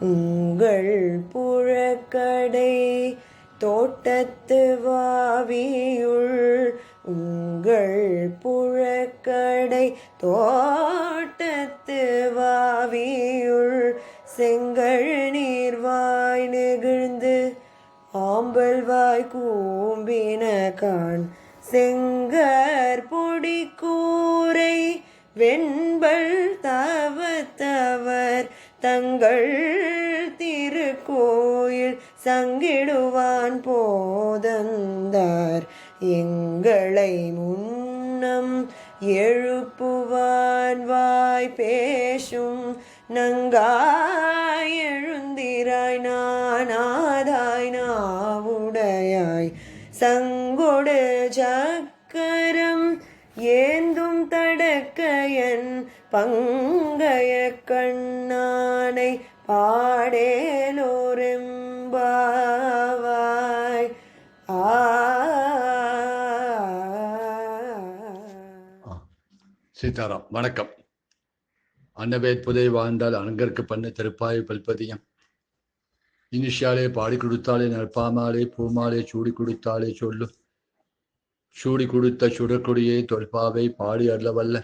உங்கள் புழக்கடை தோட்டத்து வாவியுள் உங்கள் புழக்கடை தோட்டத்து வாவியுள் செங்கல் நீர்வாய் நெகிழ்ந்து ஆம்பல்வாய் கூம்பின கான் செங்கற் பொடி கூரை வெண்பல் தவத்தவர் தங்கள் திருக்கோயில் சங்கிடுவான் போதந்தார் எங்களை முன்னம் எழுப்புவான் வாய் பேசும் நங்காய் எழுந்திராய் நானாதாய் நாவுடையாய் சங்கொடு சக்கரம் ஏந்தும் தடக்கையன் பங்கய கண்ணானை பாடேலோரெம்பாவாய். சீதாராம். வணக்கம். அன்னவேத் புதை வாழ்ந்தால் அனங்கற்கு பண்ண திருப்பாய் பல்பதியம் இனிஷியாலே பாடி கொடுத்தாலே நற்பாமாலே பூமாலே சூடி கொடுத்தாலே சொல்லு சூடி கொடுத்த சுடற்கொடியே தொல்பாவை பாடி அருளவல்ல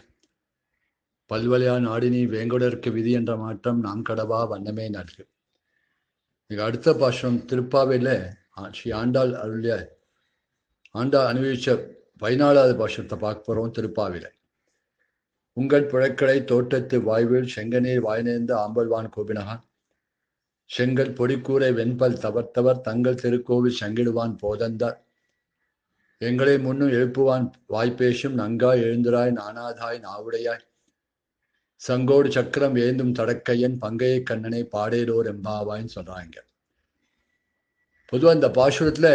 பல்வலையா நாடினி வேங்கடற்கு விதி என்ற மாற்றம் நாம் கடவா வண்ணமே நல்கு. மிக அடுத்த பாஷம் திருப்பாவையில் ஸ்ரீ ஆண்டாள் அருளிய ஆண்டாள் அனுபவிச்ச 14வது பாஷத்தை பார்க்க போகிறோம். திருப்பாவையில் உங்கள் புழக்கடை தோட்டத்து வாய்வில் செங்கநீர் வாய்நேர்ந்த ஆம்பல்வான் கோபினகான் செங்கல் பொடிக்கூரை வெண்பல் தவர்த்தவர் தங்கள் திருக்கோவில் சங்கிடுவான் போதந்தார் எங்களை முன்னும் எழுப்புவான் வாய்ப்பேசும் நங்காய் எழுந்திராய் நானாதாய் நாவுடையாய் சங்கோடு சக்கரம் ஏந்தும் தடக்கையன் பங்கைய கண்ணனை பாடேலோர் எம்பாவாயின்னு சொல்றாங்க. பொதுவாக இந்த பாசுரத்துல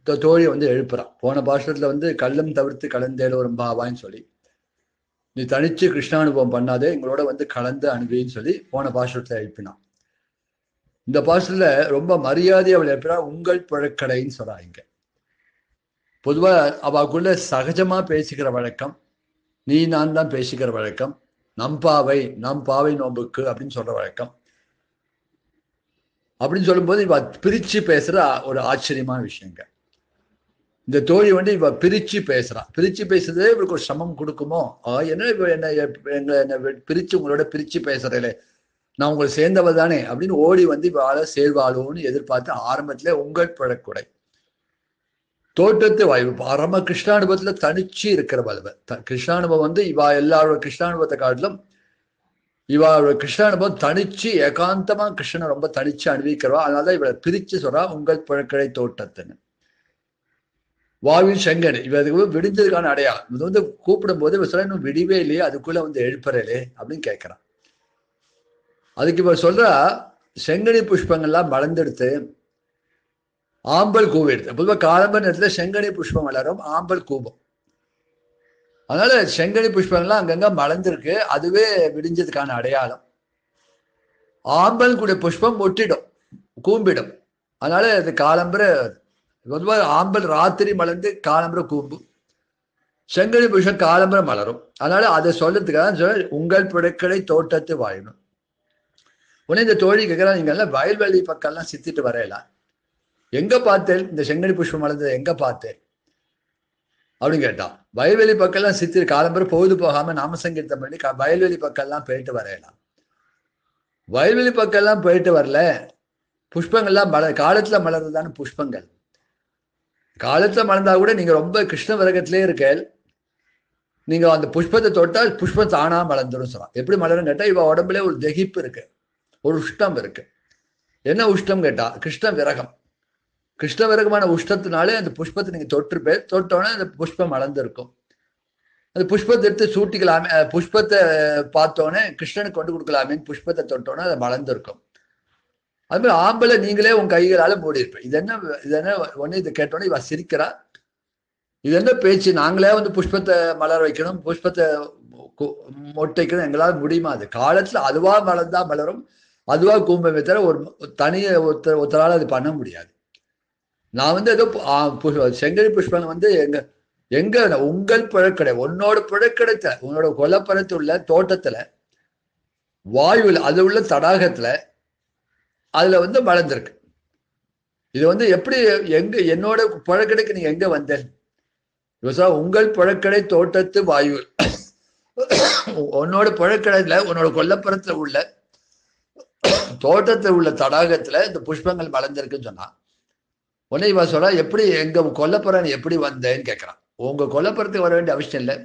தோழியை எழுப்புறான். போன பாசுரத்துல கள்ளம் தவிர்த்து கலந்தேலோர் எம்பாவாயின்னு சொல்லி நீ தனிச்சு கிருஷ்ணானுபவம் பண்ணாதே எங்களோட கலந்து அனுபின்னு சொல்லி போன பாசுரத்துல எழுப்பினான். இந்த பாசுரத்துல ரொம்ப மரியாதை அவள் எழுப்புறா. உங்கள் புழக்கடைன்னு சொல்றாங்க. பொதுவா அவக்குள்ள சகஜமா பேசிக்கிற வழக்கம், நீ நான் தான் பேசிக்கிற வழக்கம், நம் பாவை நோம்புக்கு அப்படின்னு சொல்ற வழக்கம். அப்படின்னு சொல்லும்போது இவ பிரிச்சு பேசுற ஒரு ஆச்சரியமான விஷயங்க. இந்த தோழி இவ பிரிச்சு பேசுறா. பிரிச்சு பேசுறதே இவருக்கு ஒரு சிரமம் கொடுக்குமோ, என்ன என்ன பிரிச்சு உங்களோட பிரிச்சு பேசுறேலே, நான் உங்களை சேர்ந்தவள் தானே அப்படின்னு ஓடி இவாள சேர்வாளோன்னு எதிர்பார்த்து ஆரம்பத்துல உங்கள் புழக்குடை தோட்டத்து வாய்வு பரம கிருஷ்ணானுபவத்துல தனிச்சு இருக்கிற வலுவ. கிருஷ்ணானுபவம் இவா எல்லாரோட கிருஷ்ணானுபவத்தை காட்டிலும் இவாளோட கிருஷ்ணானுபவம் தனிச்சு ஏகாந்தமா கிருஷ்ணனை ரொம்ப தனிச்சு அனுபவிக்கிறவா. அதனாலதான் இவளை பிரிச்சு சொல்றா உங்கள் புழக்கடை தோட்டத்துன்னு. வாவில் செங்கன் இவருக்கு விடிஞ்சதுக்கான அடையாளம். இது கூப்பிடும் போது இவ சொல்ல இன்னும் விடிவே இல்லையே, அதுக்குள்ள எழுப்புறலே அப்படின்னு கேட்கிறான். அதுக்கு இவ சொல்றா செங்கனி புஷ்பங்கள்லாம் வளர்ந்தெடுத்து ஆம்பல் கூவம் எடுத்து. பொதுவாக காலம்பர் நேரத்துல செங்கனி புஷ்பம் வளரும், ஆம்பல் கூபம். அதனால செங்கனி புஷ்பங்கள்லாம் அங்கங்க மலர்ந்திருக்கு, அதுவே விடிஞ்சதுக்கான அடையாளம். ஆம்பல் கூட புஷ்பம் ஒட்டிடும், கூம்பிடும். அதனால அது காலம்பர பொதுவாக ஆம்பல் ராத்திரி மலர்ந்து காலம்பர கூம்பு, செங்கனி புஷ்பம் காலம்பர மலரும். அதனால அதை சொல்றதுக்காக உங்கள் புழக்கடை தோட்டத்து வாழணும். உடனே இந்த தோழி கேட்கிறா, நீங்க எல்லாம் வயல்வெளி பக்கம்லாம் சித்திட்டு வரையலாம், எங்க பார்த்தேன் இந்த செங்கனி புஷ்பம் மலர்ந்தது எங்க பார்த்தேன் அப்படின்னு கேட்டான். வயல்வெளி பக்கம்லாம் சித்திரு காலம்பர பொழுது போகாம நாமசங்கீர்த்தம் பண்ணி வயல்வெளி பக்கம்லாம் போயிட்டு வரையலாம். வயல்வெளி பக்கம்லாம் போயிட்டு வரல, புஷ்பங்கள்லாம் காலத்துல மலர்றதான புஷ்பங்கள். காலத்துல மலர்ந்தா கூட நீங்க ரொம்ப கிருஷ்ண விரகத்திலே இருக்க, நீங்க அந்த புஷ்பத்தை தொட்டால் புஷ்பம் தானா மலர்ந்துடும் சொல்லலாம். எப்படி மலரும் கேட்டா இவ உடம்புல ஒரு தெகிப்பு இருக்கு, ஒரு உஷ்டம் இருக்கு. என்ன உஷ்டம் கேட்டா கிருஷ்ண விரகம். கிருஷ்ண விரகமான உஷ்டத்தினாலே அந்த புஷ்பத்தை நீங்க தொட்டோன்னே அந்த புஷ்பம் மலர்ந்திருக்கும். அந்த புஷ்பத்தை எடுத்து சூட்டிக்கலாமே, புஷ்பத்தை பார்த்தோன்னே கிருஷ்ணனுக்கு கொண்டு கொடுக்கலாமேன்னு புஷ்பத்தை தொட்டோன்னே அதை மலர்ந்திருக்கும். அது மாதிரி ஆம்பளை நீங்களே உங்க கைகளால மூடி இருப்பேன். இது என்ன ஒண்ணு இதை கேட்டோன்னே இவ சிரிக்கிறா. இது என்ன பேச்சு, நாங்களே புஷ்பத்தை மலர வைக்கணும், புஷ்பத்தை மொட்டை வைக்கணும், எங்களால் முடியுமா? அது காலத்துல அதுவா மலர்ந்தா மலரும், அதுவா கூம்பமே தவிர ஒரு தனிய ஒருத்தரால் அது பண்ண முடியாது. நான் ஏதோ செங்கனி புஷ்பம் எங்க உங்கள் புழக்கடை, உன்னோட புழக்கடைத்த உன்னோட கொலப்பரத்து உள்ள தோட்டத்துல வாயுல அது உள்ள தடாகத்துல அதுல வந்து வளர்ந்துருக்கு. இது வந்து எப்படி எங்க என்னோட புழக்கடைக்கு நீங்க எங்க வந்தேன்? உங்கள் புழக்கடை தோட்டத்து வாயு, உன்னோட புழக்கடையில உன்னோட கொல்லப்புறத்துல உள்ள தோட்டத்துல உள்ள தடாகத்துல இந்த புஷ்பங்கள் வளர்ந்துருக்குன்னு சொன்னா உடனே இவ சொல்றா, எப்படி எங்க கொல்லப்புறம் எப்படி வந்தேன்னு கேட்கறான். உங்க கொல்லப்புறத்துக்கு வர வேண்டிய அவசியம் இல்லை.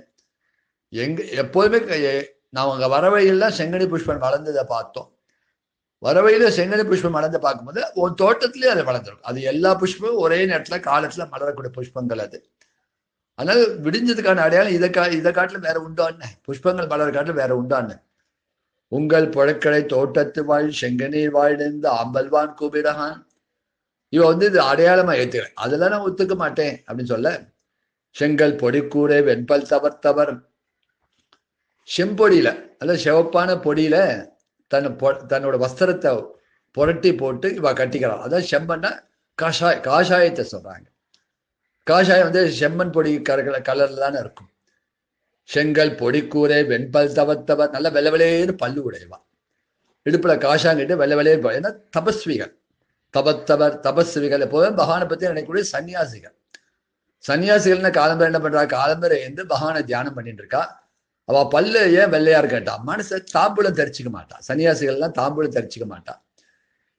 எங்க எப்போதுமே நான் உங்க வரவழியெல்லாம் செங்கனி புஷ்பம் வளர்ந்ததை பார்த்தோம். வரவையில செங்கனி புஷ்பம் வளர்ந்து பார்க்கும்போது ஒரு தோட்டத்திலேயே அது வளர்ந்துருக்கும். அது எல்லா புஷ்பமும் ஒரே நேரத்துல காலத்துல மலரக்கூடிய புஷ்பங்கள் அது. அதனால விடிஞ்சதுக்கான அடையாளம் இதை காட்டிலும் வேற உண்டான்னு, புஷ்பங்கள் மலர காட்டிலும் வேற உண்டான்னு. உங்கள் புழக்கடை தோட்டத்து வாழ் செங்கநீர் வாழ்ந்து ஆம்பல்வான் கூபிரகான். இவ வந்து இது அடையாளமா ஏத்துக்கிறேன், அதெல்லாம் நான் ஒத்துக்க மாட்டேன் அப்படின்னு சொல்ல, செங்கல் பொடிக்கூரை வெண்பல் தவர் செம்பொடியில, அதாவது சிவப்பான பொடியில தன்னோட வஸ்திரத்தை புரட்டி போட்டு இவ கட்டிக்கிறான். அதாவது செம்மன்னா காஷாயத்தை சொல்றாங்க. காஷாயம் வந்து செம்மண் பொடி கலர்ல தானே இருக்கும். செங்கல் பொடிக்கூரை வெண்பல் தவர் நல்ல வெள்ளவெளேன்னு பல்லு உடையவா, இடுப்புல காஷாங்கிட்டு வெள்ளவெளே, ஏன்னா தபஸ்விகள், தபஸ்விகள். எப்போதும் பகவானை பத்தி நினைக்கக்கூடிய சன்னியாசிகள். சன்னியாசிகள்னு காலம்பரை என்ன பண்றா, காலம்பரை வந்து பகவானை தியானம் பண்ணிட்டு இருக்கா. அவ பல்லு ஏன் வெள்ளையா இருக்கட்டா, மனசை தாம்பூலம் தரிச்சிக்க மாட்டா. சன்னியாசிகள்லாம் தாம்பூலம் தரிச்சிக்க மாட்டா,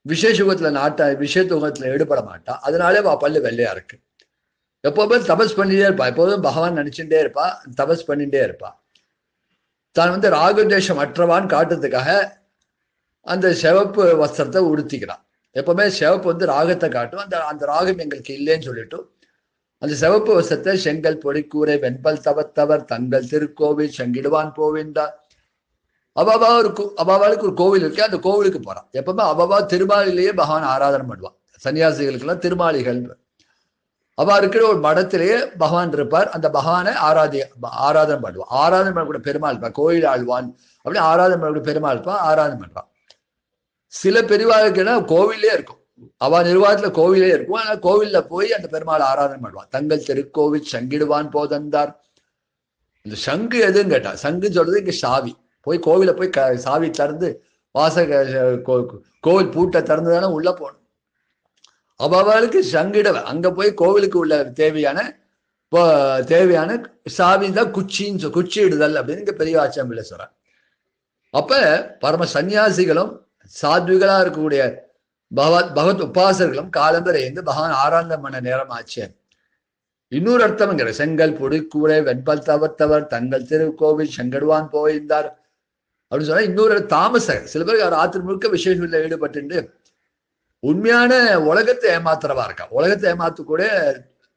விஷயத்துவத்துல ஈடுபட மாட்டா. அதனாலே அவ பல்லு வெள்ளையா இருக்கு. எப்போதுமே தபஸ் பண்ணிட்டே இருப்பா, எப்போதும் பகவான் நினைச்சுட்டே இருப்பா, தபஸ் பண்ணிட்டே இருப்பா. தான் வந்து ராகதேசம் அற்றவான் காட்டுறதுக்காக அந்த சிவப்பு வஸ்திரத்தை உடுத்திக்கிறான். எப்பவுமே சிவப்பு வந்து ராகத்தை காட்டும். அந்த ராகம் எங்களுக்கு இல்லைன்னு சொல்லிட்டு அந்த சிவப்பு வசத்தை செங்கல் பொடிக்கூரை வெண்பல் தவர் தங்கள் திருக்கோவில் செங்கிடுவான் போவின்றார். அபாவாளுக்கு ஒரு கோவில் இருக்கு, அந்த கோவிலுக்கு போறான். எப்பவுமே அபாவா திருமாலிலேயே பகவான் ஆராதனை பண்ணுவான். சன்னியாசிகளுக்கு எல்லாம் திருமாலிகள். அவ இருக்கிற ஒரு மடத்திலேயே பகவான் இருப்பார். அந்த பகவானை ஆராதனை பண்ணுவான். ஆராதனை பண்ணக்கூடிய பெருமாள் இருப்பான், கோயில் ஆழ்வான் அப்படி ஆராதனை பண்ணக்கூடிய பெருமாள் இருப்பான், ஆராதனை பண்றான். சில பெரியவாளுக்குன்னா கோவிலே இருக்கும், அவ நிர்வாகத்துல கோவிலே இருக்கும். ஆனா கோவில்ல போய் அந்த பெருமாள் ஆராதனை பண்ணுவான். தங்கள் திருக்கோவில் சங்கிடுவான் போதந்தார். இந்த சங்கு எதுன்னு கேட்டா, சங்குன்னு சொல்றது இங்க சாவி. போய் கோவில போய் சாவி திறந்து கோவில் பூட்டை திறந்துதானே உள்ள போகணும். அவளுக்கு சங்கிட அங்க போய் கோவிலுக்கு உள்ள தேவையான சாவி தான் குச்சி இடுதல் அப்படின்னு இங்க பெரிய ஆச்சம்பிள்ள சொல்றான். அப்ப பரம சன்னியாசிகளும் சாத்விகளா இருக்கக்கூடிய பகவத் உபாசர்களும் காலம்பரை இருந்து பகவான் ஆராதனை பண்ண நேரம் ஆச்சு. இன்னொரு அர்த்தம்ங்கிற செங்கல் பொடிக்கூரை வெண்பல் தவர் தங்கள் திருக்கோவில் செங்கடுவான் போயிருந்தார் அப்படின்னு சொன்னா இன்னொரு தாமசர். சில பேருக்கு அவர் ஆத்திர முழுக்க விசேஷத்துல ஈடுபட்டு உண்மையான உலகத்தை ஏமாத்துறவா இருக்கா. உலகத்தை ஏமாத்தக்கூடிய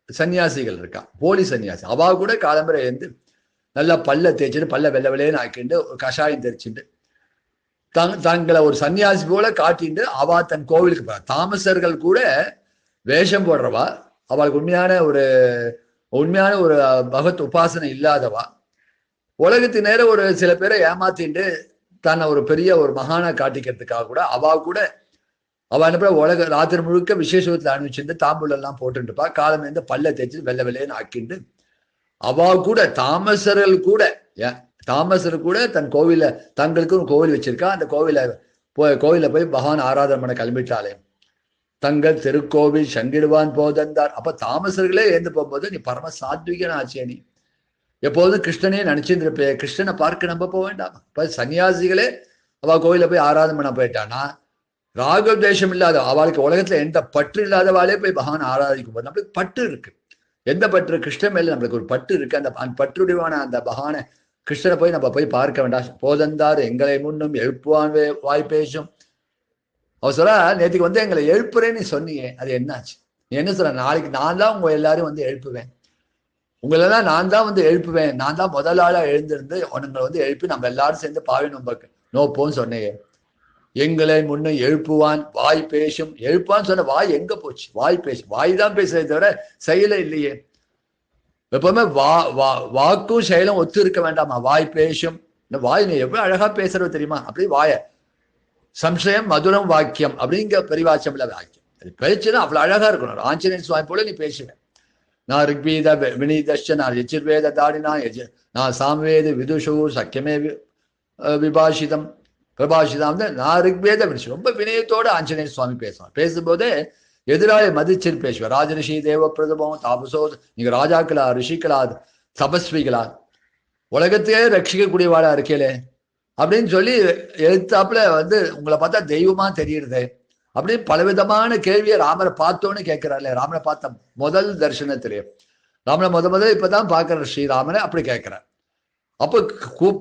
சன்னியாசிகள் இருக்கா, போலி சன்னியாசி. அவா கூட காலம்பரை இருந்து நல்லா பல்ல தேய்ச்சிட்டு பல்ல வெள்ளன்னு ஆக்கிண்டு கஷாயம் தெரிச்சுட்டு தங்களை ஒரு சன்னியாசி போல காட்டிட்டு அவா தன் கோவிலுக்கு போறா. தாமசர்கள் கூட வேஷம் போடுறவா, அவளுக்கு உண்மையான ஒரு பகவத் உபாசனை இல்லாதவா. உலகத்து நேரம் ஒரு சில பேரை ஏமாத்திட்டு தன்னை ஒரு பெரிய ஒரு மகானா காட்டிக்கிறதுக்காக கூட அவ என்ன உலக ராத்திரி முழுக்க விசேஷத்துல அனுப்பிச்சுட்டு தாம்பூலம் எல்லாம் போட்டுருப்பா. காலம் இருந்து பல்ல தேய்ச்சி வெள்ளைன்னு ஆக்கிண்டு அவா கூட தாமசர் கூட தன் கோவில தங்களுக்கு ஒரு கோவில் வச்சிருக்கா. அந்த கோவில போய் பகவான் ஆராதனை பண்ண கிளம்பிட்டாலே. தங்கள் திருக்கோவில் சங்கிடுவான் போதந்தார். அப்ப தாமசர்களே ஏந்து போகும்போது நீ பரம சாத்விகன் ஆச்சே. நீ எப்போதும் கிருஷ்ணனே நினைச்சிருந்திருப்பே, கிருஷ்ணனை பார்க்க நம்ப போக வேண்டாமா? இப்ப சன்னியாசிகளே அவ கோவில போய் ஆராதனை பண்ண போயிட்டானா, ராகவ தேசம் இல்லாத அவளுக்கு உலகத்துல எந்த பற்று இல்லாதவாளே போய் பகவான் ஆராதிக்கும் போது நம்மளுக்கு பற்று இருக்கு. எந்த பற்று? கிருஷ்ணன் மேல நம்மளுக்கு ஒரு பற்று இருக்கு. அந்த பற்றுடையவான அந்த பகவானை கிருஷ்ணனை போய் நம்ம போய் பார்க்க வேண்டாம். போதந்தார் எங்களை முன்னும் எழுப்புவான் வாய் பேசும். அவர் சொல்ல, நேற்றுக்கு வந்து எங்களை எழுப்புறேன்னு நீ சொன்னீங்க, அது என்னாச்சு? நீ என்ன சொல்ற? நாளைக்கு நான் தான் உங்க எல்லாரும் வந்து எழுப்புவேன், உங்களெல்லாம் நான் தான் வந்து எழுப்புவேன், நான் தான் முதல் ஆளா எழுந்திருந்து உங்களை வந்து எழுப்பி நம்ம எல்லாரும் சேர்ந்து பாவி நோப்போன்னு சொன்னேன். எங்களை முன்னும் எழுப்புவான் வாய் பேசும். எழுப்பான்னு சொன்ன வாய் எங்க போச்சு? வாய் பேசும். வாய் தான் பேசுறதை தவிர செயல இல்லையே. எப்பவுமே வாக்கும் செயலும் ஒத்து இருக்க வேண்டாமா? வாய் பேசும். இந்த வாய் நீ எவ்வளவு அழகா பேசுறது தெரியுமா? அப்படி வாய சம்சயம் மதுரம் வாக்கியம் அப்படிங்கிற பெரிவாச்சம் இல்ல வாக்கியம். அது பேச்சுன்னா அவ்வளவு அழகா இருக்கணும். ஆஞ்சநேயன் சுவாமி போல நீ பேசுவேன். நான் ரிக்வீத வினீதஷ்ட, நான் எச்சிர்வேத தாடினா, நான் சாம்வேத விதுஷு சக்கியமே விபாஷிதம். பிரபாஷிதா வந்து நான் ரிக்வேத வினிஷம். ரொம்ப வினயத்தோடு ஆஞ்சநேய சுவாமி பேசுவார். பேசும்போதே எதிராளி மதிச்சுன்னு பேசுவார். ராஜரிஷி தேவ பிரதமம் தாபசோ, நீங்க ராஜாக்களா, ரிஷிகளா, தபஸ்விகளா, உலகத்தையே ரட்சிக்கக்கூடியவாளா இருக்கேளே அப்படின்னு சொல்லி எழுத்தாப்புல வந்து உங்களை பார்த்தா தெய்வமா தெரியுறது அப்படின்னு பலவிதமான கேள்வியை ராமரை பார்த்தோன்னு கேட்கிறாரு. ராமனை பார்த்த முதல் தரிசனத்திலே ராமனை முதல்ல இப்பதான் பாக்குற ஸ்ரீராமனை அப்படி கேட்கிறார். அப்போ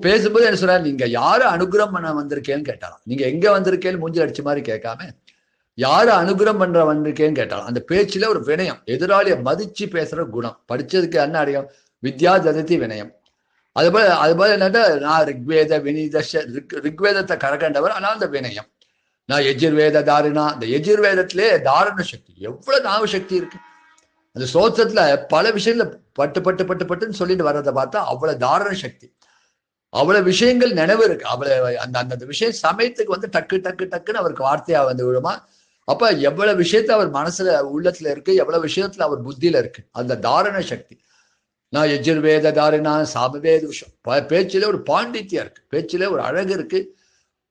பேசும்போது என்ன சொல்றாரு, நீங்க யாரு அனுகிரகம் பண்ண வந்திருக்கேன்னு கேட்டாராம். நீங்க எங்க வந்திருக்கேன்னு மூஞ்சி அடிச்ச மாதிரி கேட்காம யாரு அனுகிரகம் பண்ற வந்திருக்கேன்னு கேட்டாலும் அந்த பேச்சுல ஒரு வினயம், எதிராளியை மதிச்சு பேசுற குணம். படிச்சதுக்கு என்ன அடையும், வித்யா ஜததி வினயம். அதுபோல என்னன்னா, நான் ரிக்வேத வினித ரிக்வேதத்தை கரகண்டவர், ஆனால் அந்த வினயம். நான் எஜுர்வேத தாரினா, இந்த எஜுர்வேதத்திலே தாரண சக்தி, எவ்வளவு நாவு சக்தி இருக்கு. அந்த சோத்திரத்துல பல விஷயங்கள பட்டு பட்டு பட்டு பட்டுன்னு சொல்லிட்டு வர்றதை பார்த்தா அவ்வளவு தாரண சக்தி, அவ்வளவு விஷயங்கள் நினைவு இருக்கு. அவ்வளவு அந்த அந்த விஷயம் சமயத்துக்கு வந்து டக்கு டக்கு டக்குன்னு அவருக்கு வார்த்தையா வந்து விழுமா. அப்ப எவ்வளவு விஷயத்த அவர் மனசுல உள்ளத்துல இருக்கு, எவ்வளவு விஷயத்துல அவர் புத்தியில இருக்கு, அந்த தாரண சக்தி. நான் எஜுர்வேத தாரினா சாமவேத விஷயம். பேச்சில ஒரு பாண்டித்யம் இருக்கு, பேச்சில ஒரு அழகு இருக்கு.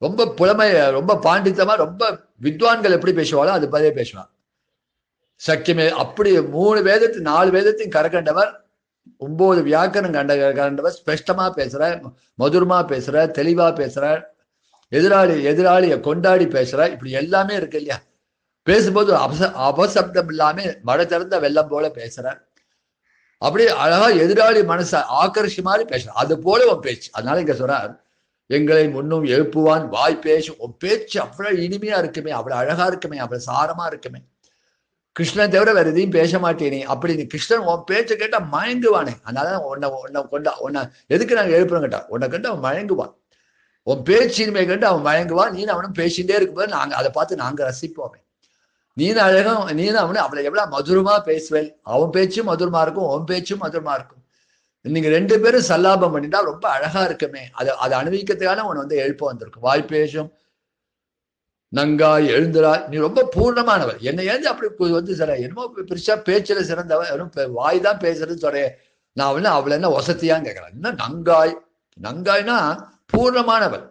ரொம்ப புலமை, ரொம்ப பாண்டித்தமா, ரொம்ப வித்வான்கள் எப்படி பேசுவாளோ அது பதிலே பேசுவார். சக்கியமே அப்படி 3 வேதத்தையும் 4 வேதத்தையும் கரகண்டவர், 9 வியாக்கரம் கண்டவர், ஸ்பஷ்டமா பேசுற, மதுரமா பேசுற, தெளிவா பேசுற, எதிராளியை கொண்டாடி பேசுற, இப்படி எல்லாமே இருக்கு இல்லையா. பேசும்போது அபசப்தம் இல்லாம மழை திறந்த வெள்ளம் போல பேசுற, அப்படி அழகா எதிராளி மனசை ஆக்கர்ஷி மாதிரி பேசுற, அது போல உன் பேச்சு. அதனால இங்க சொல்றார், எங்களை முன்னும் எழுப்புவான் வாய் பேசும். உன் பேச்சு அவ்வளவு இனிமையா இருக்குமே, அவ்வளவு அழகா இருக்குமே, அவ்வளவு சாரமா இருக்குமே. கிருஷ்ணன் தவிர வேற எதையும் பேச மாட்டேனே அப்படின்னு கிருஷ்ணன் உன் பேச்சை கேட்டா மயங்குவானே. அதனால உன்னை எதுக்கு நாங்க எழுப்புறோம் கேட்டா, உன்னை கண்டு அவன் மயங்குவான். உன் பேச்சு இனிமையை கண்டு அவன் மயங்குவான். நீ அவனும் பேசிட்டே இருக்கும்போது நாங்க அதை பார்த்து நாங்க ரசிப்போமே. நீனு அழகம், நீனு அவனு அவளை எவ்வளவு மதுரமா பேசுவேன். அவன் பேச்சும் மதுரமா இருக்கும், உன் பேச்சும் மதுரமா இருக்கும். நீங்க 2 பேரும் சல்லாபம் பண்ணிட்டா ரொம்ப அழகா இருக்குமே. அதை அனுபவிக்கிறதுக்கான உன்னை வந்து எழுப்ப வந்திருக்கும். வாய் பேசும் நங்காய் எழுந்துராய், நீ ரொம்ப பூர்ணமானவர். என்னை ஏந்து அப்படி வந்து சில என்னமோ பெருசா பேச்சுல சிறந்தவன், வாய் தான் பேசுறது சொல்ற, நான் அவளை என்ன வசதியான்னு கேட்கறேன். இன்னும் நங்காய்னா பூர்ணமானவர்.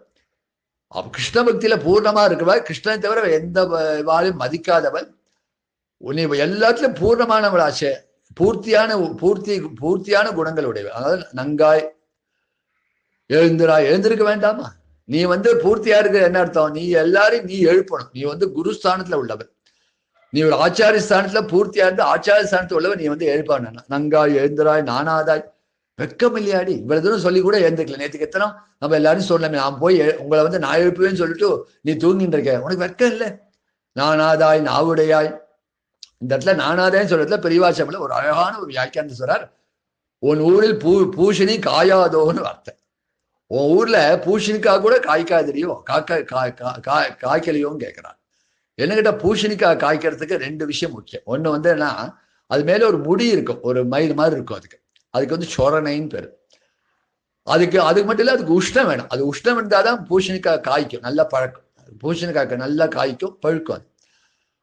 கிருஷ்ண பக்தியில பூர்ணமா இருக்கவள், கிருஷ்ணனை தவிர எந்த வாழையும் மதிக்காதவள், நீ எல்லாத்துலயும் பூர்ணமானவளாச்சே, பூர்த்தியான குணங்கள் உடையவள். அதாவது நங்காய் எழுந்திருக்க வேண்டாமா? நீ வந்து பூர்த்தியா இருக்க என்ன அர்த்தம், நீ எல்லாரையும் நீ எழுப்பணும். நீ வந்து குருஸ்தானத்துல உள்ளவன், நீ ஒரு ஆச்சாரிய ஸ்தானத்துல பூர்த்தியா இருந்து ஆச்சாரிய ஸ்தானத்துல உள்ளவன், நீ வந்து எழுப்பான. நங்காய் எழுந்திராய் நானாதாய், வெக்கம் இல்லையாடி? இவ்வளவு தூரம் சொல்லி கூட எழுந்துக்கல. நேற்றுக்கு எத்தனை நம்ம எல்லாரும் சொல்லலாமே, நான் போய் உங்களை வந்து நான் எழுப்புவேன்னு சொல்லிட்டு நீ தூங்கிட்டு இருக்க, உனக்கு வெக்கம் இல்லை? நானாதாய் நாவுடையாய், இந்த இடத்துல நானாதாய்ன்னு சொல்றதுல பெரியவாச்சம்ல ஒரு அழகான ஒரு வியாக்கியானத்தை சொல்றார். உன் ஊரில் பூஷணி காயாதோன்னு வார்த்தை. உன் ஊர்ல பூஷணிக்காய் கூட காய்க்காதிரியோ, காய்க்கலையோன்னு கேட்கிறான். என்ன கேட்டா, பூஷணிக்காய் காய்க்கிறதுக்கு 2 விஷயம் முக்கியம். ஒண்ணு வந்து என்ன, அது மேல ஒரு முடி இருக்கும், ஒரு மயில் மாதிரி இருக்கும். அதுக்கு வந்து சொரணைன்னு பேரு. அதுக்கு மட்டும் இல்ல, அதுக்கு உஷ்ணம் வேணும். அது உஷ்ணம் இருந்தாதான் பூஷணிக்காய் காய்க்கும், நல்லா பழக்கும். பூஷணிக்காய்க்கு நல்லா காய்க்கும், பழுக்கும்.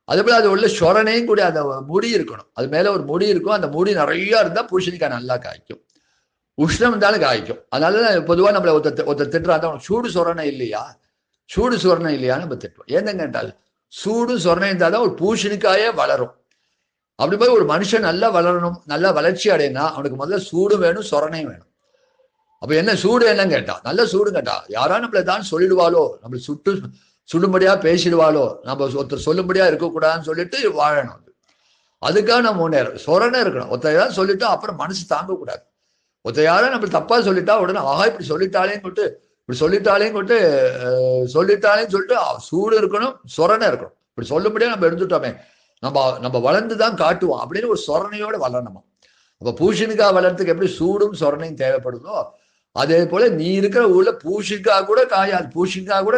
அது போல அது உள்ள சொரணையும் கூட அந்த முடி இருக்கணும். அது மேல ஒரு முடி இருக்கும், அந்த முடி நிறைய இருந்தா பூஷணிக்காய் நல்லா காய்க்கும். உஷ்ணம் இருந்தாலும் காய்க்கும். அதனால பொதுவா நம்மள ஒருத்தர் திட்டுறாங்க, சூடு சொரணை இல்லையா, சூடு சொரணை இல்லையான்னு நம்ம திட்டுவோம். ஏன்னு கேட்டால், சூடு சொரணை இருந்தாதான் ஒரு பூஷணிக்காயே வளரும். அப்படி போய் ஒரு மனுஷன் நல்லா வளரணும், நல்லா வளர்ச்சி அடையினா அவனுக்கு முதல்ல சூடும் வேணும், சொரணையும் வேணும். அப்ப என்ன சூடு என்னன்னு கேட்டா, நல்ல சூடு கேட்டா, யாரா நம்மள தான் சொல்லிடுவாளோ, நம்மள சுடும்படியா பேசிடுவாளோ, நம்ம ஒருத்தர் சொல்லும்படியா இருக்கக்கூடாதுன்னு சொல்லிட்டு வாழணும். அதுக்காக நம்ம முன்னேற சொரணை இருக்கணும். ஒருத்தர் ஏதாவது சொல்லிட்டா அப்புறம் மனசு தாங்கக்கூடாது. ஒருத்தர் யாரும் நம்ம தப்பா சொல்லிட்டா உடனே ஆஹா இப்படி சொல்லிட்டாலேன்னு சொல்லிட்டு சூடு இருக்கணும், சொரணை இருக்கணும். இப்படி சொல்லும்படியா நம்ம இருந்துட்டோமே, நம்ம வளர்ந்துதான் காட்டுவோம் அப்படின்னு ஒரு சொரணையோட வளரணுமா. அப்ப பூஷணிக்காய் வளர்றதுக்கு எப்படி சூடும் சொரணையும் தேவைப்படுதோ, அதே போல நீ இருக்கிற ஊர்ல பூஷணிக்காய் கூட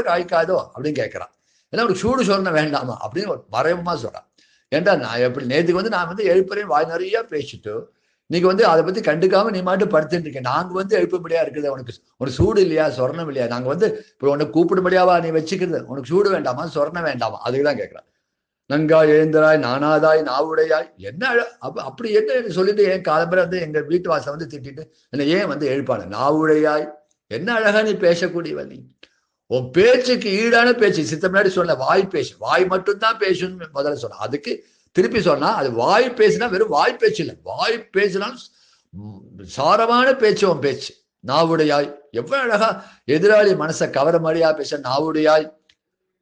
காய்க்காதோ அப்படின்னு கேட்கிறான். ஏன்னா ஒரு சூடு சொரணை வேண்டாமா அப்படின்னு ஒரு மறைமுகமா சொல்றான். ஏன்டா நான் எப்படி நேற்றுக்கு வந்து நான் வந்து எழுப்புறேன் வாய் நிறைய பேசிட்டு, நீங்க வந்து அதை பத்தி கண்டுக்காம நீ மாட்டு படுத்துட்டு இருக்கேன். நாங்க வந்து எழுப்பும்படியா இருக்குது, உனக்கு சூடு இல்லையா, சொரணம் இல்லையா? நாங்க வந்து இப்போ உனக்கு கூப்பிடும்படியாவா நீ வச்சுக்கிறது? உனக்கு சூடு வேண்டாமா, சொரணம் வேண்டாமா? அதுக்குதான் கேட்கிறேன். நங்காய் எழுந்தராய் நானாதாய் நாவுடையாய், என்ன அப்படி என்ன சொல்லிட்டு என் காலம்பரை வந்து எங்க வீட்டு வாசல் வந்து திட்டிட்டு என்ன ஏன் வந்து எழுப்பான? நாவுடையாய், என்ன அழகா நீ பேசக்கூடியவன், நீ உன் பேச்சுக்கு ஈடான பேச்சு. சித்த முன்னாடி சொன்ன வாய் பேசு, வாய் மட்டும்தான் பேசுன்னு முதல்ல சொன்ன. அதுக்கு திருப்பி சொன்னா அது வாய் பேசுனா வெறும் வாய் பேச்சு இல்லை, வாய் பேசுனாலும் சாரமான பேச்சு உன் பேச்சு. நாவுடையாய், எவ்வளவு அழகா எதிராளி மனசை கவர மாதிரியா பேச. நாவுடையாய்,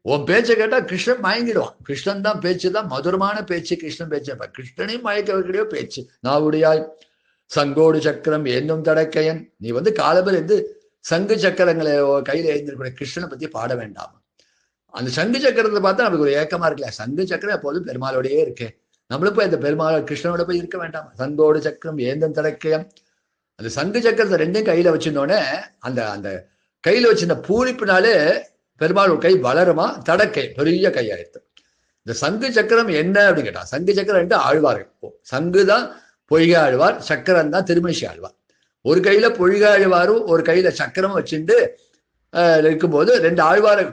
உன் பேச்சை கேட்டா கிருஷ்ணன் மயங்கிடுவான். கிருஷ்ணன் தான் பேச்சு தான் மதுரமான பேச்சு, கிருஷ்ணன் பேச்சு. கிருஷ்ணனையும் மயக்க வைக்கிற பேச்சு. நாவுடையாய், சங்கோடு சக்கரம் என்னும் தடக்கையன். நீ வந்து காலபர் இருந்து சங்கு சக்கரங்களை கையில எழுந்திருக்கிற கிருஷ்ணனை பத்தி பாட வேண்டாம். அந்த சங்கு சக்கரத்தை பார்த்தா நமக்கு ஒரு ஏக்கமா இருக்குல்ல. சங்கு சக்கரம் எப்போதும் பெருமாளோடையே இருக்கு. நம்மளும் போய் அந்த பெருமாள் கிருஷ்ணனோட போய் இருக்க வேண்டாம். சங்கோடு சக்கரம் ஏந்தம் தடக்கையம். அந்த சங்கு சக்கரத்தை ரெண்டையும் கையில வச்சிருந்தோடனே அந்த அந்த கையில வச்சிருந்த பூரிப்பினாலே பெருமாள் கை வளருமா, தடக்கை பெரிய கை ஆயிடுது. இந்த சங்கு சக்கரம் என்ன அப்படின்னு கேட்டா, சங்கு சக்கரம் ரெண்டு ஆழ்வார்கள். சங்கு தான் பொய்கை ஆழ்வார், சக்கரம் தான் திருமணிஷி ஆழ்வார். ஒரு கையில பொய்கை ஆழ்வாரும் ஒரு கையில சக்கரமும் வச்சுட்டு இருக்கும்போது ரெண்டு ஆழ்வாரை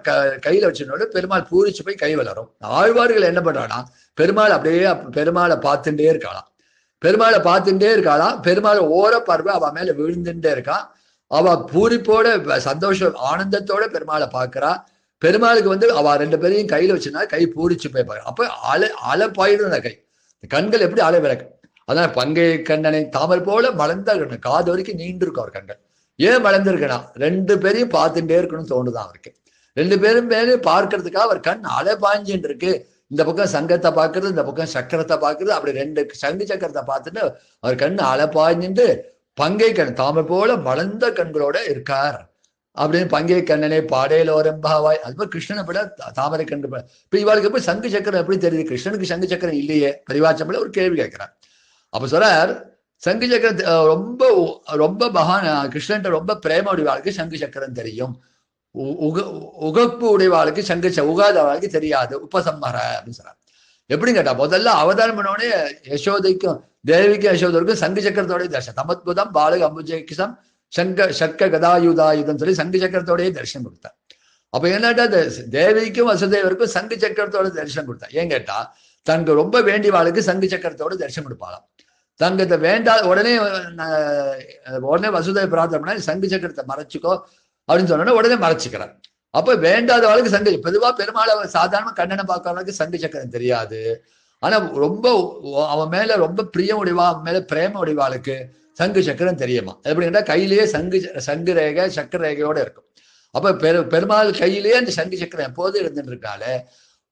கையில வச்சிருந்தோட பெருமாள் பூரிச்சு போய் கை வளரும். ஆழ்வார்கள் என்ன பண்றானா, பெருமாள் அப்படியே பெருமாளை பார்த்துட்டே இருக்காளாம். பெருமாளை பார்த்துட்டே இருக்காளாம். பெருமாள் ஓர பார்வை அவ மேல விழுந்துட்டே இருக்கான். அவ பூரிப்போட சந்தோஷ ஆனந்தத்தோட பெருமாளை பார்க்கிறா. பெருமாளுக்கு வந்து அவ ரெண்டு பேரையும் கையில வச்சுனா கை பூரிச்சு போய் பார்க்க. அப்ப அலை பாயிடும் அந்த கை. கண்கள் எப்படி அலை விளக்கு. அதான் பங்கை கண்ணனை தாமரை போல மலர்ந்த கண்ணன், காது வரைக்கும் நீண்டு இருக்கும் அவர் கண்கள். ஏன் மலர்ந்திருக்கணும், ரெண்டு பேரையும் பார்த்துட்டே இருக்கணும்னு தோணுதான் அவருக்கு. ரெண்டு பேரும் மேலே பார்க்கறதுக்காக அவர் கண் அலை பாஞ்சின்னு இருக்கு. இந்த பக்கம் சங்கத்தை பார்க்கறது, இந்த பக்கம் சக்கரத்தை பார்க்கறது. அப்படி ரெண்டு சங்கு சக்கரத்தை பார்த்துட்டு அவர் கண் அலை பாஞ்சிட்டு பங்கை கண் தாமரை போல மலர்ந்த கண்களோட இருக்கார் அப்படின்னு பங்கை கண்ணனை பாடேலோரம்பாவாய். அது மாதிரி கிருஷ்ணனை விட தாமரை கண்டு. இப்ப இவாளுக்கு போய் சங்கு சக்கரம் எப்படி தெரியுது, கிருஷ்ணனுக்கு சங்கு சக்கரம் இல்லையே, பெரிவாச்சம்பள ஒரு கேள்வி கேட்கிறார். அப்ப சொல்றார், சங்கு சக்கரம் ரொம்ப ரொம்ப மகான் கிருஷ்ணன் ரொம்ப பிரேம உடைவாளுக்கு சங்கு சக்கரம் தெரியும், உகப்பு உடைவாளுக்கு சங்கு உகாதவாளுக்கு தெரியாது, உபசம்மர அப்படின்னு சொல்றார். எப்படின்னு கேட்டா, முதல்ல அவதாரம் பண்ணோடனே யசோதைக்கும் தேவிக்கும் யசோதருக்கும் சங்கு சக்கரத்தோடய தர்சனம். தமத்புதம் பாலக அம்புஜேகிசம் சர்க்க கதாயுதாயுதம் சொல்லி சங்கு சக்கரத்தோடய தரிசனம் கொடுத்தார். அப்ப என்னட்டா தேவிக்கும் வசுதேவருக்கும் சங்கு சக்கரத்தோட தரிசனம் கொடுத்தா. ஏன் கேட்டா, தங்க ரொம்ப வேண்டியவாளுக்கு சங்கு சக்கரத்தோட தரிசனம் கொடுப்பாளாம். தங்கத்தை வேண்டாத உடனே வசுதேவ பிரார்த்தனை பண்ணா சங்கு சக்கரத்தை மறைச்சிக்கோ அப்படின்னு சொன்னோன்னா உடனே மறைச்சிக்கிறார். அப்ப வேண்டாதவாளுக்கு சங்கு, பொதுவா பெருமாளை சாதாரண கண்ணனை பார்க்கறவளுக்கு சங்கு சக்கரம் தெரியாது. ஆனா ரொம்ப அவன் மேல ரொம்ப பிரியம் உடைவா, அவன் மேல பிரேம உடைவாளுக்கு சங்கு சக்கரம் தெரியுமா. எப்படின்னா கையிலேயே சங்கு ரேகை சக்கர ரேகையோட இருக்கும். அப்ப பெருமாள் கையிலேயே அந்த சங்கு சக்கரம் எப்போதும் இருந்துட்டு இருக்கால,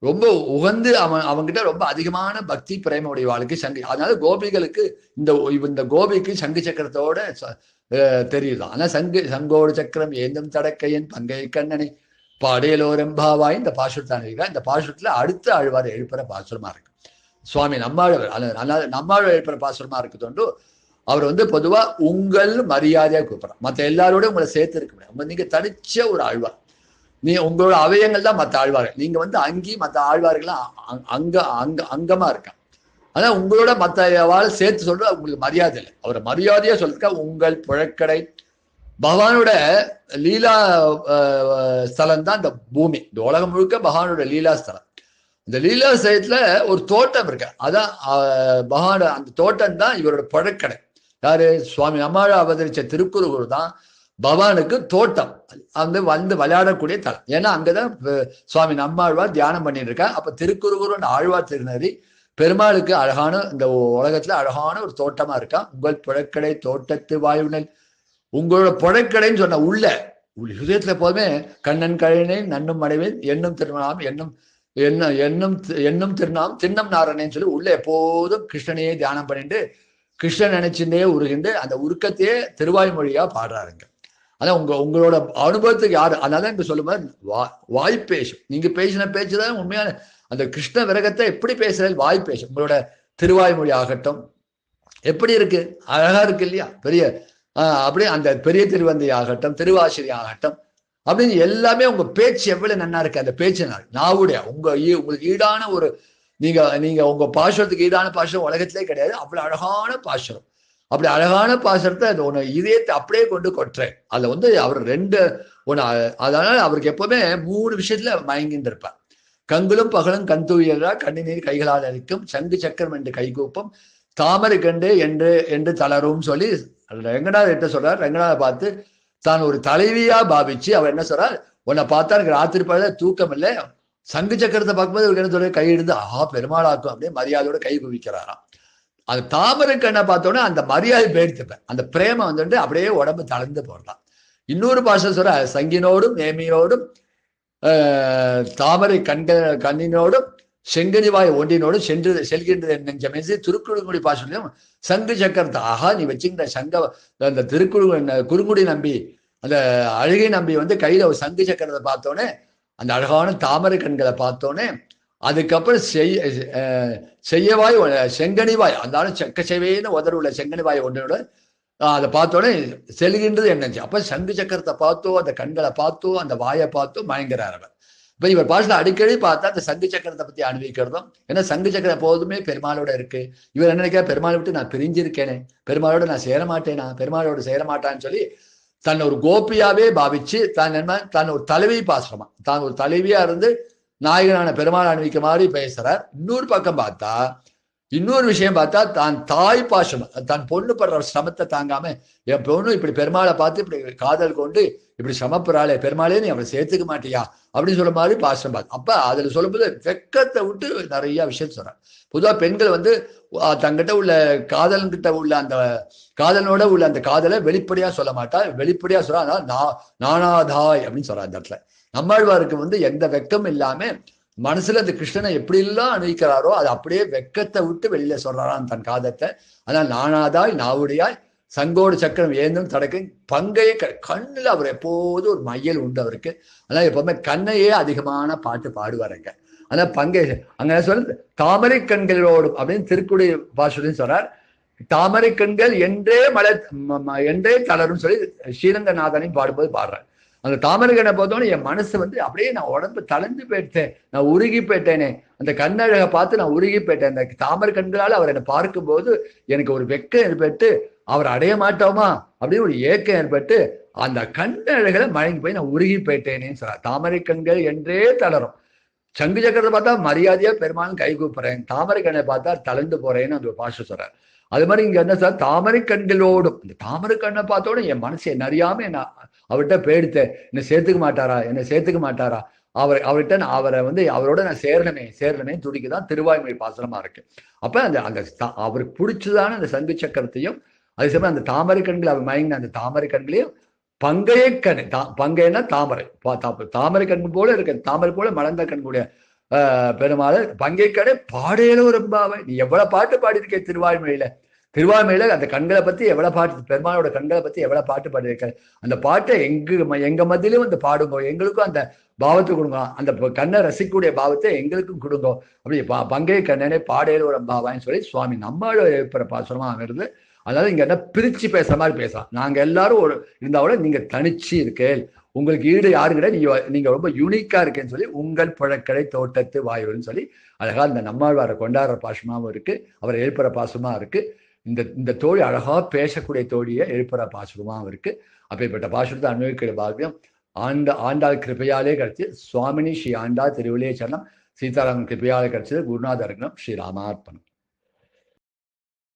ரொம்ப உகந்து அவன்கிட்ட ரொம்ப அதிகமான பக்தி பிரேம உடையவாளுக்கு சங்கு. அதனால கோபிகளுக்கு இந்த கோபிக்கு சங்கு சக்கரத்தோட தெரியுதான். ஆனா சங்கோடு சக்கரம் ஏந்தும் தடக்கையன் பங்கை கண்ணனை பாடேலோரம்பாவாய் இந்த பாசுரத்தான் இருக்கிறார். இந்த பாசுரத்துல அடுத்த ஆழ்வார் எழுப்புற பாசுரமா இருக்கு. சுவாமி நம்மாழ்வார், அதனால நம்மாழ்வார் எழுப்புற பாசுரமா இருக்குதோண்டு அவர் வந்து பொதுவா உங்கள் மரியாதையா கூப்பிடுறார். மற்ற எல்லாரோட உங்களை சேர்த்து இருக்க முடியாது. நீங்க தனிச்ச ஒரு ஆழ்வார், உங்களோட அவயங்கள் தான் மற்ற ஆழ்வார்கள். நீங்க வந்து அங்கி மற்ற ஆழ்வார்கள்லாம் அங்கமா இருக்கான். ஆனா உங்களோட மற்ற வாழ் சேர்த்து சொல்ற உங்களுக்கு மரியாதை இல்லை. அவரை மரியாதையா சொல்லிருக்கா. உங்கள் புழக்கடை பகவானோட லீலா ஸ்தலம் தான் இந்த பூமி. இந்த உலகம் முழுக்க பகவானோட லீலா ஸ்தலம். இந்த லீலா ஸ்தலத்துல ஒரு தோட்டம் இருக்கு. அதான் பகவானோட அந்த தோட்டம் தான் இவரோட புழக்கடை. யாரு, சுவாமி நம்மாழ அவதரிச்ச திருக்குறுகூர் தான் பகவானுக்கு தோட்டம். வந்து விளையாடக்கூடிய தலம். ஏன்னா அங்கதான் சுவாமி நம்மாழ்வார் தியானம் பண்ணிட்டு இருக்கா. அப்ப திருக்குறுகூர் ஆழ்வார் திருநறி பெருமாளுக்கு அழகான இந்த உலகத்துல அழகான ஒரு தோட்டமா இருக்கான். உங்கள் புழக்கடை தோட்டத்து வாயுனல். உங்களோட புழக்கடைன்னு சொன்ன உள்ள ஹிருதயத்துல எப்போதுமே கண்ணன் கழனை நன்னும் அடைவேன் எண்ணும் திருநாம் எண்ணும் திருநாம் திண்ணம் நாரணேன்னு சொல்லி உள்ள எப்போதும் கிருஷ்ணனையே தியானம் பண்ணிட்டு கிருஷ்ணன் நினைச்சுட்டே உருகிண்டு அந்த உருக்கத்தையே திருவாய்மொழியா பாடுறாருங்க. அதான் உங்களோட அனுபவத்துக்கு யாரு, அதனால இங்க சொல்லும்போது வாய் பேசும். நீங்க பேசின பேச்சுதான் உண்மையான அந்த கிருஷ்ண விரகத்தை எப்படி பேசுறது, வாய் பேசும். உங்களோட திருவாய்மொழி ஆகட்டும் எப்படி இருக்கு, அழகா இருக்கு இல்லையா. பெரிய அப்படியே அந்த பெரிய திருவந்தை ஆகட்டும், திருவாசிரி ஆகட்டும், அப்படின்னு எல்லாமே உங்க பேச்சு எவ்வளவு நன்னா இருக்கு. அந்த பேச்சு நாவுடைய உங்களுக்கு ஈடான ஒரு நீங்க உங்க பாசுரத்துக்கு ஈடான பாசுரம் உலகத்திலே கிடையாது. அவ்வளவு அழகான பாசுரம். அப்படி அழகான பாசுரத்தை அது ஒண்ணு இதயத்தை அப்படியே கொண்டு கொட்டுறேன். அதுல வந்து அவர் அதனால அவருக்கு எப்பவுமே 3 விஷயத்துல மயங்கிட்டு இருப்பார். கங்குலும் பகலும் கண் தூயரா கண்ணினீர் கைகளால் அளிக்கும் சங்கு சக்கரம் என்று கைகூப்பம் தாமரை கண்டு என்று தளரும் சொல்லி ரங்கநாதர் என்ன சொல்றார். ரங்கநாதர் பார்த்து தான் ஒரு தலைவியா பாவிச்சு அவர் என்ன சொல்றார், உன்னை பார்த்தா எனக்கு ராத்திரி பழக தூக்கம் இல்லை. சங்கு சக்கரத்தை பார்க்கும்போது இவருக்கு என்ன சொல்ல, கை எடுத்து ஆஹா பெருமாளாக்கும் அப்படியே மரியாதையோட கை குவிக்கிறாராம். அது தாமரை கண்ணை பார்த்தோன்னே அந்த மரியாதை பேடித்துப்பேன், அந்த பிரேம வந்துட்டு அப்படியே உடம்பு தளர்ந்து போடலாம். இன்னொரு பாஷை சொல்ற, சங்கினோடும் நேமியோடும் தாமரை கண்ணினோடும் செங்கனிவாய் ஒன்றினோடும் செல்கின்றது நெஞ்சமே. திருக்குறுங்குடி பாஷையிலும் சங்கு சக்கரத்தை ஆஹா நீ வச்சுக்கிட்ட சங்க அந்த குறுங்குடி நம்பி அந்த அழகை நம்பி வந்து கையில ஒரு சங்கு சக்கரத்தை பார்த்தோன்னே, அந்த அழகான தாமரை கண்களை பார்த்தோன்னே, அதுக்கப்புறம் செய்யவாய் செங்கனிவாய் அந்த செக்க செவைன்னு உதறு உள்ள செங்கனிவாய் ஒன்றோட அதை பார்த்தோன்னே செல்கின்றது என்னச்சு. அப்ப சங்கு சக்கரத்தை பார்த்தோ, அந்த கண்களை பார்த்தோ, அந்த வாயை பார்த்தோ மயங்குறார் அவர். இப்ப இவர் பாஷையில அடிக்கடி பார்த்தா அந்த சங்கு சக்கரத்தை பத்தி அனுபவிக்கிறதும், ஏன்னா சங்கு சக்கரம் எப்போதுமே பெருமாளோட இருக்கு. இவர் என்ன நினைக்கிற, பெருமாளை விட்டு நான் பிரிஞ்சிருக்கேனே, பெருமாளோட நான் சேர மாட்டேனா, பெருமாளோட சேர மாட்டான்னு சொல்லி தன்னை ஒரு கோபியாவே பாவிச்சு தான் ஒரு தலைவி பாசுரமா, தான் ஒரு தலைவியா இருந்து நாயகனான பெருமாள் அனுபவிக்க மாதிரி பேசுறார். இன்னொரு பக்கம் பார்த்தா, இன்னொரு விஷயம் பார்த்தா, தான் தாய் பாசம், தான் பொண்ணு படுற சிரமத்தை தாங்காம என் பொண்ணு இப்படி பெருமாளை பார்த்து இப்படி காதல் கொண்டு இப்படி சமப்புறாளே, பெருமாளே நீ அவளை சேர்த்துக்க மாட்டியா அப்படின்னு சொல்ல மாதிரி பாசம் பார்த்து. அப்ப அதுல சொல்லும்போது வெக்கத்தை விட்டு நிறைய விஷயம் சொல்றாங்க. பொதுவா பெண்கள் வந்து தங்கிட்ட உள்ள காதல்கிட்ட உள்ள அந்த காதலோட உள்ள அந்த காதலை வெளிப்படையா சொல்ல மாட்டா, வெளிப்படையா சொல்றா நானாதாய் அப்படின்னு சொல்றா. அந்த இடத்துல நம்மாழ்வாருக்கு வந்து எந்த வெக்கம் இல்லாம மனசுல அந்த கிருஷ்ணனை எப்படி எல்லாம் அணிவிக்கிறாரோ அது அப்படியே வெக்கத்தை விட்டு வெளியில சொல்றாராம் தன் காதத்தை. அதனால நானாதாய் நாவுடையாய் சங்கோடு சக்கரம் ஏந்தும் தடக்கு பங்கையே கண்ணுல அவர் எப்போதும் ஒரு மையல் உண்டு அவருக்கு. அதனால எப்பவுமே கண்ணையே அதிகமான பாட்டு பாடுவாருங்க. அதனால பங்கை அங்க சொல்ல தாமரை கண்களோடும் அப்படின்னு திருக்குடி பாஷையும் சொல்றார். தாமரை கண்கள் என்றே தளரும் சொல்லி ஸ்ரீரங்கநாதனையும் பாடும்போது பாடுறார். அந்த தாமரை கண்ணை பார்த்தோன்னே என் மனசு வந்து அப்படியே நான் உடம்பு தளர்ந்து போயிட்டேன், நான் உருகி போயிட்டேனே, அந்த கண்ணழகை பார்த்து நான் உருகி போயிட்டேன். அந்த தாமரை கண்களால் அவர் என்னை பார்க்கும்போது எனக்கு ஒரு வெக்கம் ஏற்பட்டு அவர் அடைய மாட்டோமா அப்படின்னு ஒரு ஏக்கம் ஏற்பட்டு அந்த கண்ணழகளை மயங்கி போய் நான் உருகி போயிட்டேனேன்னு சொல்றார். தாமரை கண்கள் என்றே தளரும். சங்கு சக்கரத்தை பார்த்தா மரியாதையா பெருமாளும் கை கூப்பிடுறேன், தாமரை கண்ணை பார்த்தா தளர்ந்து போறேன்னு அந்த ஒரு பாஷை சொல்றார். அது மாதிரி இங்க என்ன சார், தாமரை கண்களோடும், இந்த தாமரை கண்ணை பார்த்தோட என் மனசு என்ன அறியாம என்ன அவர்கிட்ட போயிடுத்தேன், என்னை சேர்த்துக்க மாட்டாரா அவர்கிட்ட நான் அவரை வந்து அவரோட நான் சேரணுமே துடிக்குதான் திருவாய்மொழி பாசனமா இருக்கு. அப்ப அந்த அவருக்கு பிடிச்சதான அந்த சங்கு சக்கரத்தையும் அதே சமயம் அந்த தாமரை கண்கள் அவர் மயங்கின அந்த தாமரை கண்களையும் பங்கையே கண் பங்கைன்னா தாமரை கண் போல இருக்கு, தாமரை போல மலர்ந்த கண்களுடைய பெருமாள் பங்கை கடை பாடையில ஒரு பாவை. நீ எவ்வளவு பாட்டு பாடியிருக்க திருவாய்மொழியில அந்த கண்களை பத்தி எவ்வளவு பாட்டு, பெருமாளோட கண்களை பத்தி எவ்வளவு பாட்டு பாடியிருக்க. அந்த பாட்டை எங்க மத்தியிலும் வந்து பாடுங்க, எங்களுக்கும் அந்த பாவத்தை கொடுங்க, அந்த கண்ணை ரசிக்கக்கூடிய பாவத்தை எங்களுக்கும் கொடுங்க. அப்படி பங்கை கண்ணனே பாடையில ஒரு பாவான்னு சொல்லி சுவாமி நம்மளோட எழுப்புற பாசுரமா வருது. அதாவது இங்க என்ன பிரிச்சு பேசுற மாதிரி பேசலாம். நாங்க எல்லாரும் ஒரு இருந்தா கூட நீங்க தனிச்சு இருக்கேன், உங்களுக்கு ஈடு யாரும் கிடையாது, நீங்க ரொம்ப யூனிக்கா இருக்கேன்னு சொல்லி உங்கள் புழக்கடை தோட்டத்து வாயுன்னு சொல்லி அழகா இந்த நம்மாழ்வாரை கொண்டாடுற பாசமாவும் இருக்கு, அவரை எழுப்புற பாசமா இருக்கு. இந்த தோழி அழகா பேசக்கூடிய தோழியை எழுப்புற பாசுரமாவும் இருக்கு. அப்பேற்பட்ட பாசுரத்தை அனுபவிக்கிற பாக்கியம் ஆண்டாள் கிருப்பையாலே கிடைச்சி. சுவாமினி ஸ்ரீ ஆண்டா திருவிலே சரணம். சீதாராமன் கிருப்பையாலே கிடைச்சது. குருநாதர் ஸ்ரீ ராமார்ப்பணம்.